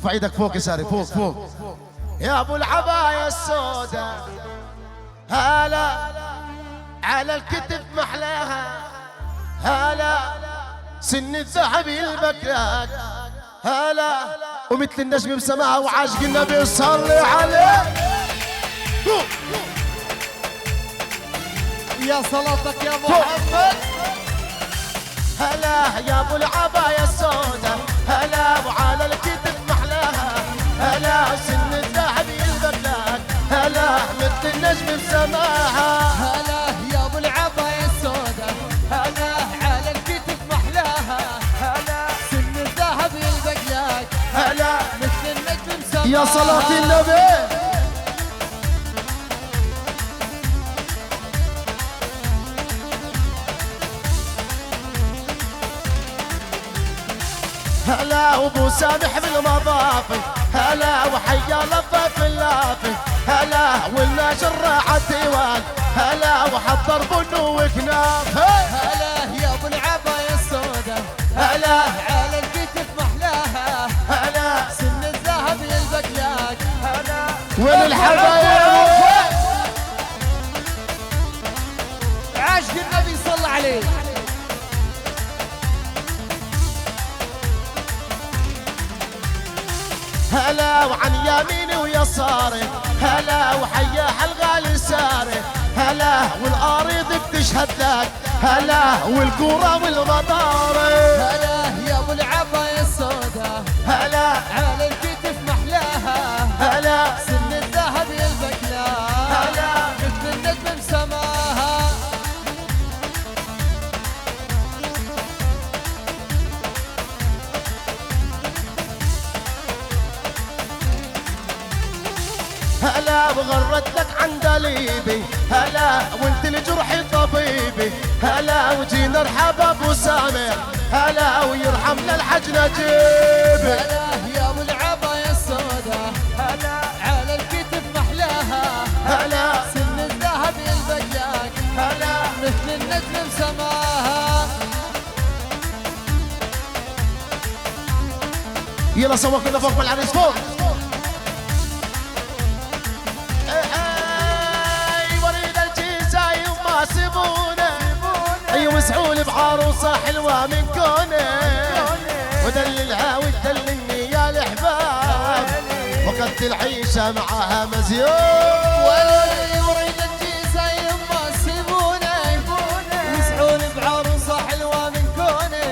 ارفع ايدك فوق يا ساري، فوق فوق. يا ابو العباية السوداء هلا على الكتف محلاها، هلا سن الذهب البكراك، هلا ومثل النجم بسماها وعاشق النبي صلي عليه. يا صلاتك يا محمد. هلا يا ابو العباية السوداء، هلا وعلى الكتف محلاها، هلا سن الذهب البكراك، هلا مثل النجم بسماها. هلا يا ابو العباية السوداء، هلا على الكتف محلاها، هلا سن الذهب البقلاك، هلا مثل النجم سماها. يا صلاة النبي. هلا وابو سامح بالمضافي، هلا وحيا لفه اللافي، هلا والناشر راح الديوان، هلا وحضر بن وكنافه. هلا يا ابو العباية السوداء، هلا على الكتف محلاها، هلا سن الذهب البقلاك، هلا وين الحبايب؟ عاشق النبي صلى عليه. هلا وعن يميني ويساري، هلا وحيا الغالي ساري، هلا والاريض بتشهد لك، هلا والقرى والمطاري. هلا يا ابو العباية السوداء، هلا على الكتف محلاها، هلا سن الذهب البقلاك، هلا مثل النجم سماها. هلا وغرت لك عن دليبي، هلا وانت لجرحي طبيبي، هلا وجينا ارحب ابو سامر، هلا ويرحم للحج نجيب. هلا يا ابو العباية السوداء، هلا على الكتف محلاها، هلا سن الذهب البقلاك، هلا مثل النجم سماها. يلا سوا كنا فوق بالعريس فوق. اي وريد الجيزاي وما سيبونه، اي مسحول بعروسه حلوه من كونه، ودللها وتدللني يا الاحباب، وقت العيشه معاها مزيون. وريد الجيزة يما سيبونه، مسحول بعروسة حلوة من كونه،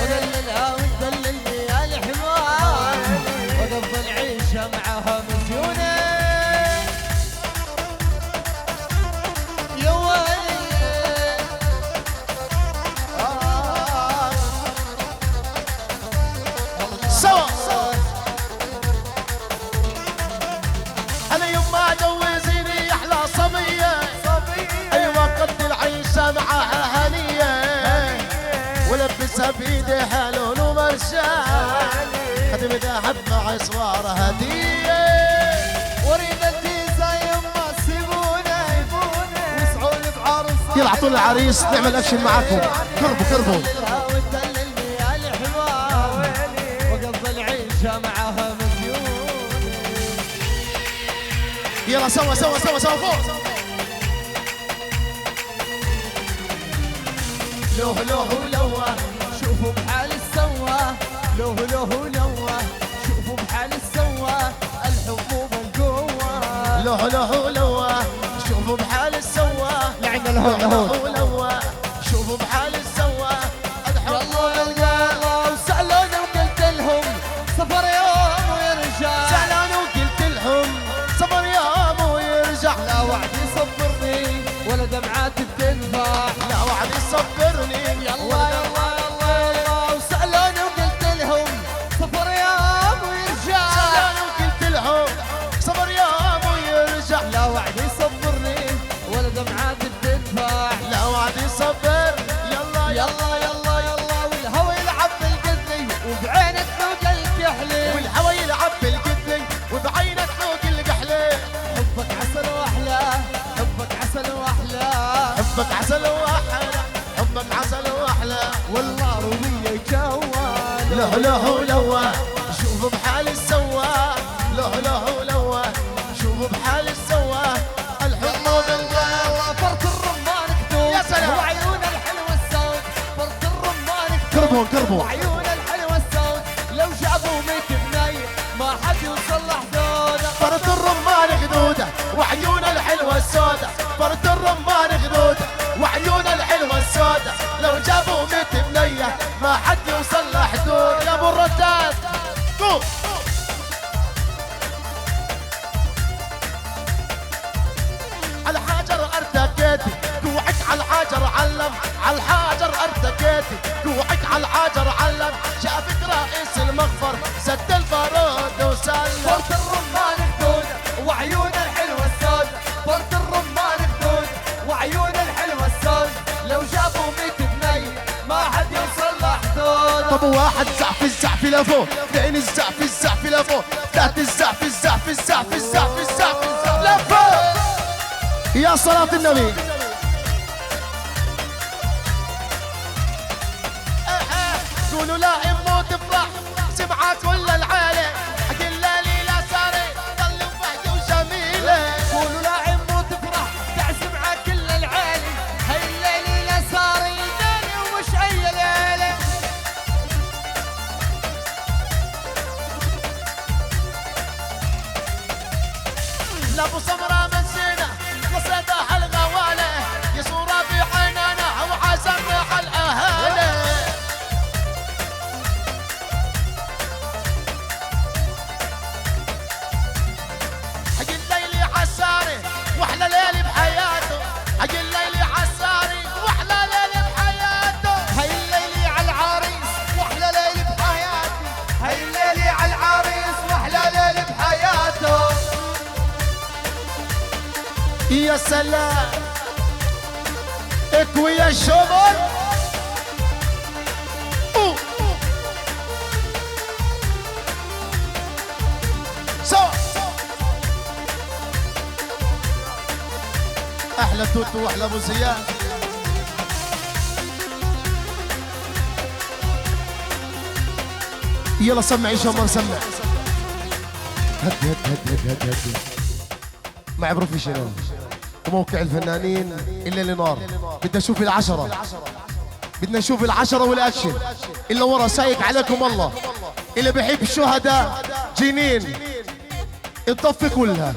ودللها وتدللني يا الحمام، وقف العيشة معها مزيونة. يا ويلي سوا انا يما جوزيني احلى صبيه، ايوه قد العيشه معاها هنيه، ولبسها بيدها لون ومرشال، خدم ذهب مع صوار هديه. وريد الجيزة يما سيبونه، مسحول بعروسة يلا اعطونا العريس نعمل اكشن معاكم، كربوا كربوا. دللها وتدللني يا الحمام، وقف العيشة معها مزيون. يلا سوا سوا سوا سوا فوق. لوه لوه لوه شوفوا بحال السوا، لوه لوه لوه شوفوا بحال السوا، الحب بالقوة. لوه لوه لوه شوفوا بحال السوا، لعنا الهون الهون. لوه شوفوا بحال السوا، الحب يلا يلا وسألوني وقلت لهم سفر يوم ويرجع، زعلان وقلت لهم صبر يوم ويرجع، لا وعد يصبرني ولا دمعات بتنفع. لا وعد يصبرني يلا يلا يلا يلا وسألوني وقلت لهم سفر يوم ويرجع، زعلان وقلت لهم صبر يوم ويرجع، لا وعد يصبرني ولا دمعات بتنفع. لا قربوا وعيون الحلوة السود لو جابوا 100 بنية ما حد يوصل لحدوده. فرد الرمان خدوده وعيون الحلوة السودة، فرد الرمان خدوده وعيون الحلوة السودة، لو جابوا 100 بنية ما حد يوصل لحدود. يا ابو الرداد قوم على الحجر ارتكيتي كوعك على الحجر علم، على الحجر ارتكيتي كوعك على الحجر علم، شافك رئيس المغفر سد البارود وسلم. فرد الرمان خدوده وعيون الحلوة السود، فرد الرمان خدوده وعيون الحلوة السود، لو جابوا 100 بنية ما حد يوصل لحدوده. طب واحد زعف الزعف لفوق، اثنين الزعف الزعف لفوق، ثلاثة الزعف الزعف الزعف الزعف الزعف لفوق. يا صلاة النبي. قولوا لا امو تفرح سمعة كل العالم، حق الليلي لا صاري ضل وحدي وجميلة. قولوا لا امو تفرح تعزم على كل العالي، هاي الليلة لا صار يداني ومش اي ليلة. لابو سمرة من سينا وصيدها الغوالة، يا صورة في عيننا وعزمنا على الاهالي. حق الليلي عساري واحلى ليلي بحياته، حق الليلي عساري واحلى ليلي بحياته. هاي الليلة على العريس واحلى ليلة بحياتي، هاي الليلة على العريس واحلى ليلة بحياته. يا سلام اكوي يا شمر. سوا احلى توتو واحلى ابو زياد. يلا سمع يا شمر سمع. هد هد هد هد هد هد مع بروفيشنال وموقع الفنانين الا لنار. بدنا نشوف العشرة، بدنا نشوف العشرة والاكشن اللي ورا سايق عليكم الله. اللي بيحب الشهداء جنين الضفة كلها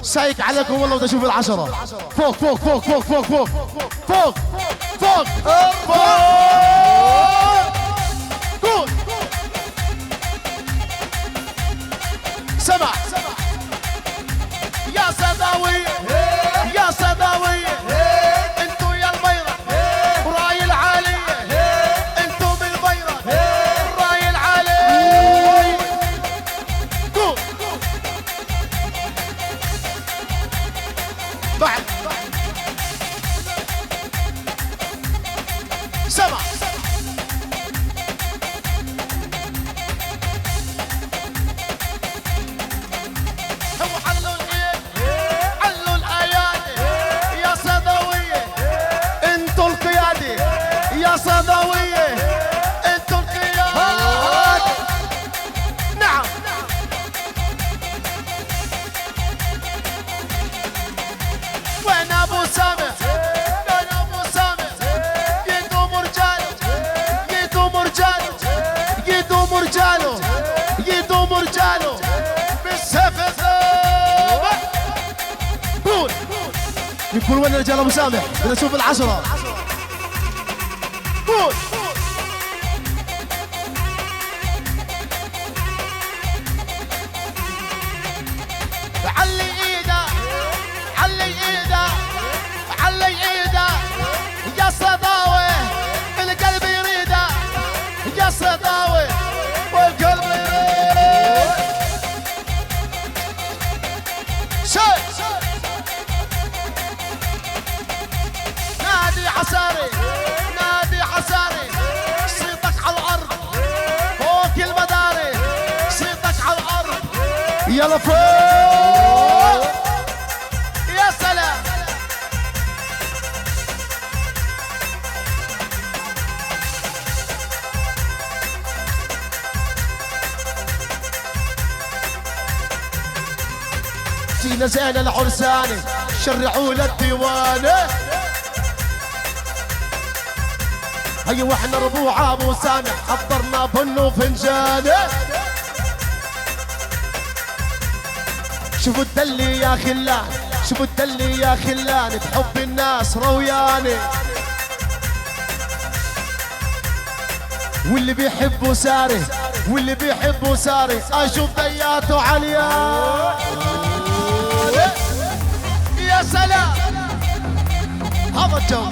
سايق عليكم والله. بدنا نشوف العشرة فوق فوق فوق فوق فوق فوق فوق فوق فوق. قول سمع يا صداوية يا صداوية، انتو يا البيضة وراي العالية، انتو بالبيضة وراي العالية. قول بعد سمع هو حلوا الايه حلوا الايادي يا صداوية، انتو القيادة يا صداوية، انتو القيادة. نعم وين ابو سامح، وين ابو سامح، يدوم رجاله يدوم رجاله يدوم رجاله يدوم رجاله بالسيف الثابت. قول يقول وين رجال ابو سامح؟ بدنا نشوف العشرة. قول علي ايده علي ايده علي ايده يا صداوي القلب يريده، يا صداوي والقلب يريد. شاي نادي عساري نادي عساري، صيتك على الارض فوق المداري، صيتك على الارض يلا فوق. يا سلام جينا زين العرساني شرعوا للديوانه. هي واحنا ربوع ابو سامح حضرنا بن وفنجان. شوفوا الدلي يا خلان، شوفوا الدلي يا خلان، بحب الناس روياني، واللي بيحبوا ساري واللي بيحبوا ساري، اشوف ضياته عليان. يا سلام هذا الجو.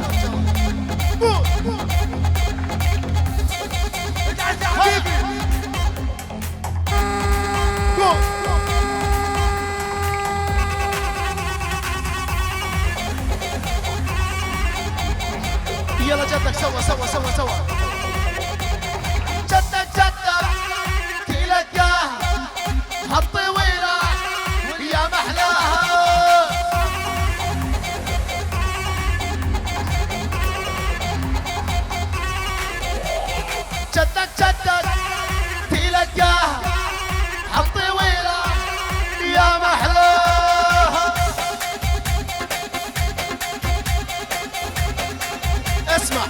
حبيبي يلا جدك سوا سوا سوا سوا، جدك جدك تلقاها هالطويلة يا محلاها. جدك جدك تلقاها هالطويلة يا محلاها. اسمع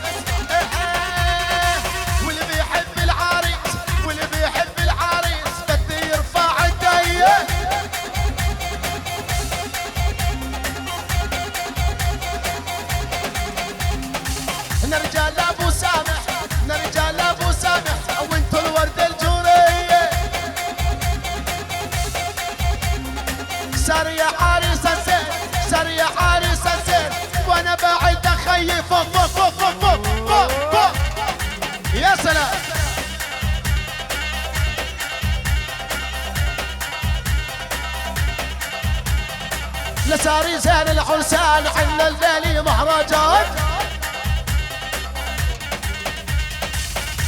واللي بيحب العريس واللي بيحب العريس بده يرفع ايديه. نرجال ابو سامح نرجال ابو سامح وانتو الورد الجوريه. سار يا عريس الزين سار يا عريس الزين، وانا بعيد اخيف فوق فوق فوق فوق فوق فوق فوق. يا سلام لساري زين العرسان عنا الليلي مهرجان.